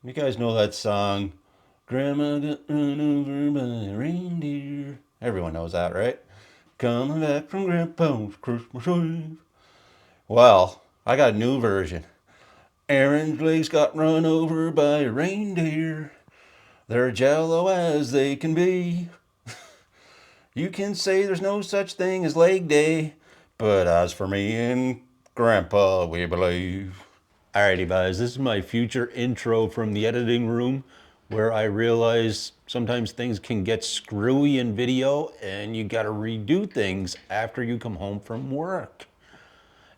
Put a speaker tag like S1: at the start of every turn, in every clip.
S1: You guys know that song, Grandma got run over by a reindeer. Everyone knows that, right? Coming back from Grandpa's Christmas Eve. Well, I got a new version. Aaron's legs got run over by a reindeer. They're jello as they can be. You can say there's no such thing as leg day, but as for me and Grandpa, we believe. Alrighty, guys, this is my future intro from the editing room where I realize sometimes things can get screwy in video and you gotta redo things after you come home from work.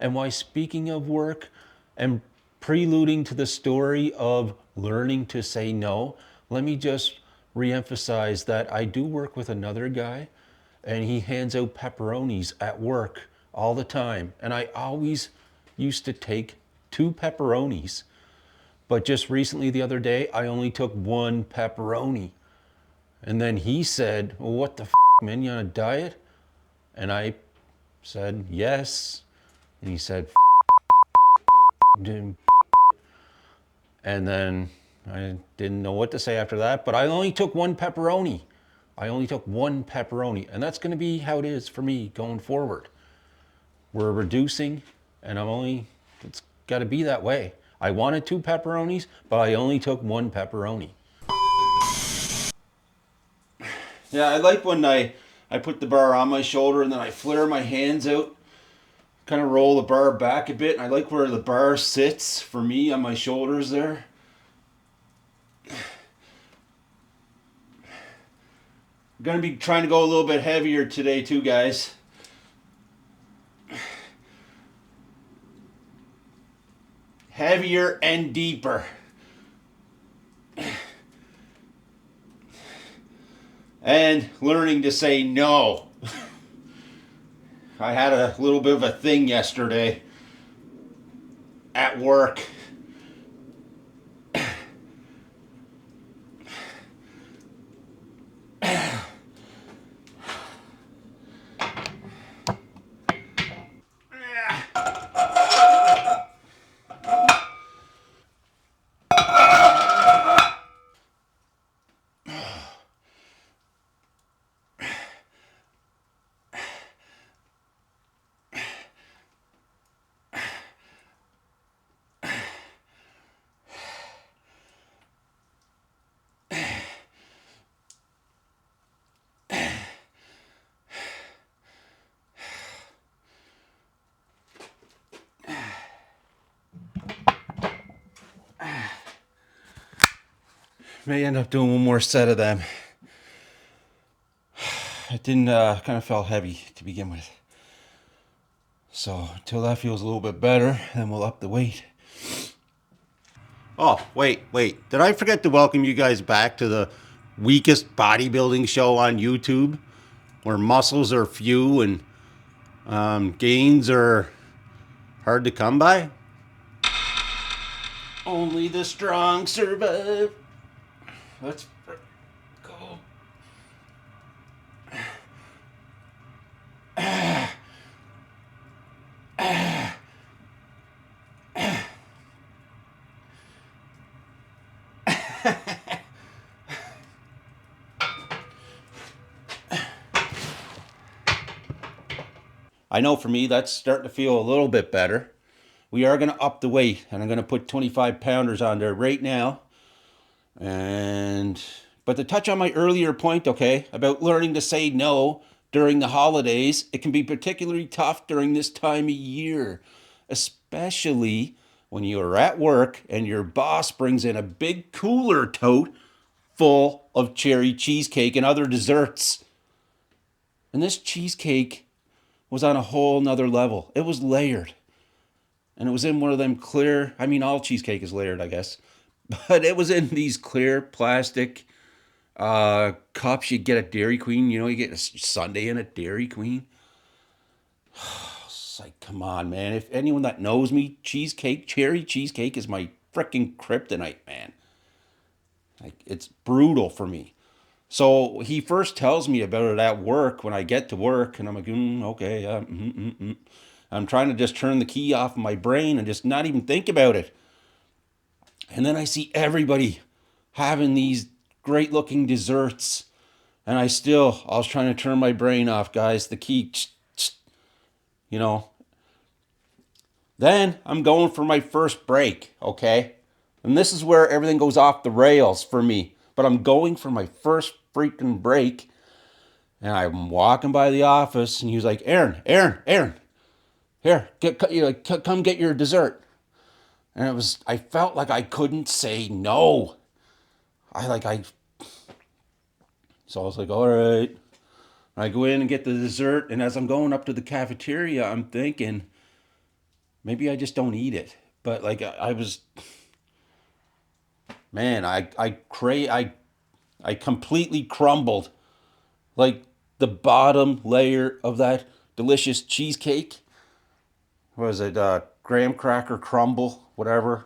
S1: And why, speaking of work and preluding to the story of learning to say no, let me just reemphasize that I do work with another guy and he hands out pepperonis at work all the time. And I always used to take two pepperonis, but just recently, the other day, I only took one pepperoni. And then he said, well, what the man, you on a diet? And I said, yes. And he said, and then I didn't know what to say after that, but I only took one pepperoni. I only took one pepperoni, and that's going to be how it is for me going forward. We're reducing, and it's got to be that way. I wanted two pepperonis, but I only took one pepperoni. Yeah, I like when I put the bar on my shoulder and then I flare my hands out, kind of roll the bar back a bit. And I like where the bar sits for me on my shoulders there. I'm going to be trying to go a little bit heavier today too, guys. Heavier and deeper. And learning to say no. I had a little bit of a thing yesterday at work. May end up doing one more set of them. It didn't kind of felt heavy to begin with. So until that feels a little bit better, then we'll up the weight. Oh, wait. Did I forget to welcome you guys back to the weakest bodybuilding show on YouTube? Where muscles are few and gains are hard to come by? Only the strong survive. Let's go. I know for me that's starting to feel a little bit better. We are going to up the weight, and I'm going to put 25 pounders on there right now. But to touch on my earlier point, okay, about learning to say no during the holidays, it can be particularly tough during this time of year, especially when you are at work and your boss brings in a big cooler tote full of cherry cheesecake and other desserts. And this cheesecake was on a whole nother level. It was layered. And it was in one of them clear, I mean, all cheesecake is layered, I guess. But it was in these clear plastic cups you get at Dairy Queen. You know, you get a sundae in at Dairy Queen. It's like, come on, man. If anyone that knows me, cherry cheesecake is my freaking kryptonite, man. Like, it's brutal for me. So he first tells me about it at work when I get to work, and I'm like, okay, yeah. I'm trying to just turn the key off of my brain and just not even think about it. And then I see everybody having these great looking desserts. And I was trying to turn my brain off, guys. The key, you know. Then I'm going for my first break, okay? And this is where everything goes off the rails for me. But I'm going for my first freaking break. And I'm walking by the office, and he was like, Aaron, here, come get your dessert. And I felt like I couldn't say no. So I was like, all right. I go in and get the dessert, and as I'm going up to the cafeteria, I'm thinking, maybe I just don't eat it. But like I was, man, I completely crumbled. Like the bottom layer of that delicious cheesecake. What was it? Graham cracker crumble, whatever.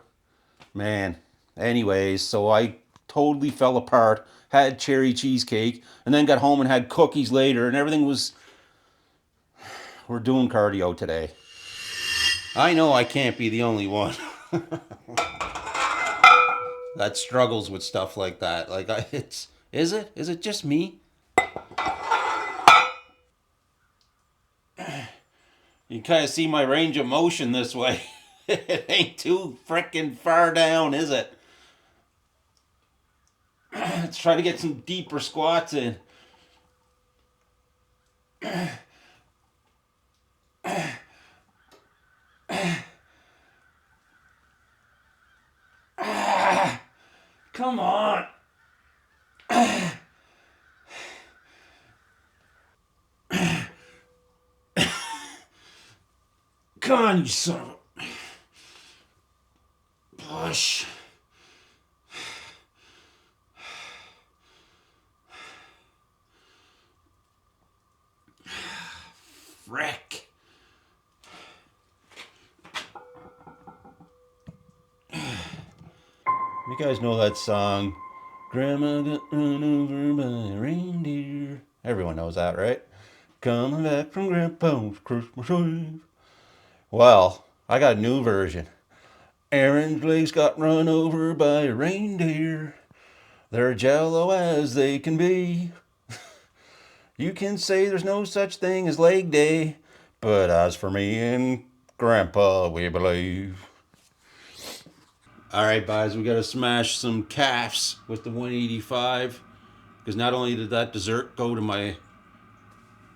S1: Man. Anyways, so I totally fell apart. Had cherry cheesecake, and then got home and had cookies later, and everything was. We're doing cardio today. I know I can't be the only one that struggles with stuff like that. Is it? Is it just me? You kind of see my range of motion this way. It ain't too frickin' far down, is it? Let's try to get some deeper squats in. Come on. Come on, you son of a... Push. Frick. You guys know that song, Grandma got run over by a reindeer. Everyone knows that, right? Coming back from Grandpa's Christmas Eve. Well, I got a new version. Aaron's legs got run over by a reindeer. They're jello as they can be. You can say there's no such thing as leg day, but as for me and Grandpa, we believe. All right, guys, we got to smash some calves with the 185, because not only did that dessert go to my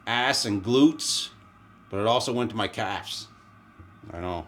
S1: ass and glutes, but it also went to my calves. I know.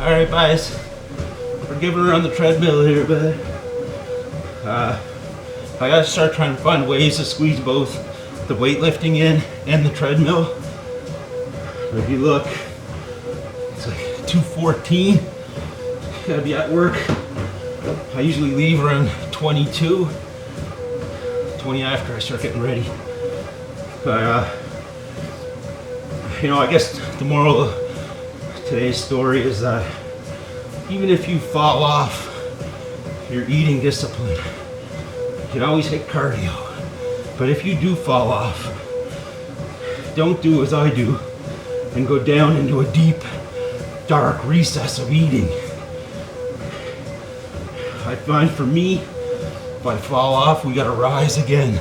S1: All right, guys, we're giving her on the treadmill here, but I gotta start trying to find ways to squeeze both the weightlifting in and the treadmill. If you look, it's like 2:14. Gotta be at work. I usually leave around 22.
S2: 20 after I start getting ready. But, I guess the moral of today's story is that even if you fall off your eating discipline, you can always hit cardio. But if you do fall off, don't do as I do and go down into a deep, dark recess of eating. I find for me, if I fall off, we gotta rise again.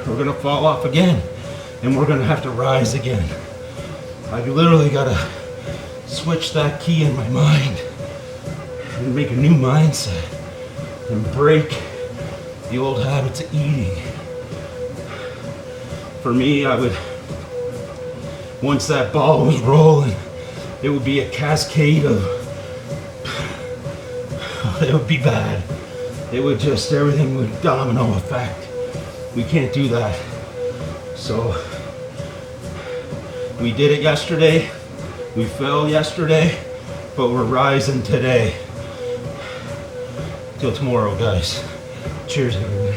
S2: We're gonna fall off again, and we're gonna have to rise again. I literally gotta switch that key in my mind and make a new mindset and break the old habits of eating. For me, once that ball was rolling, it would be a cascade of, it would be bad. It would just, everything would domino effect. We can't do that. So, we did it yesterday, we fell yesterday, but we're rising today. Till tomorrow, guys. Cheers, everyone.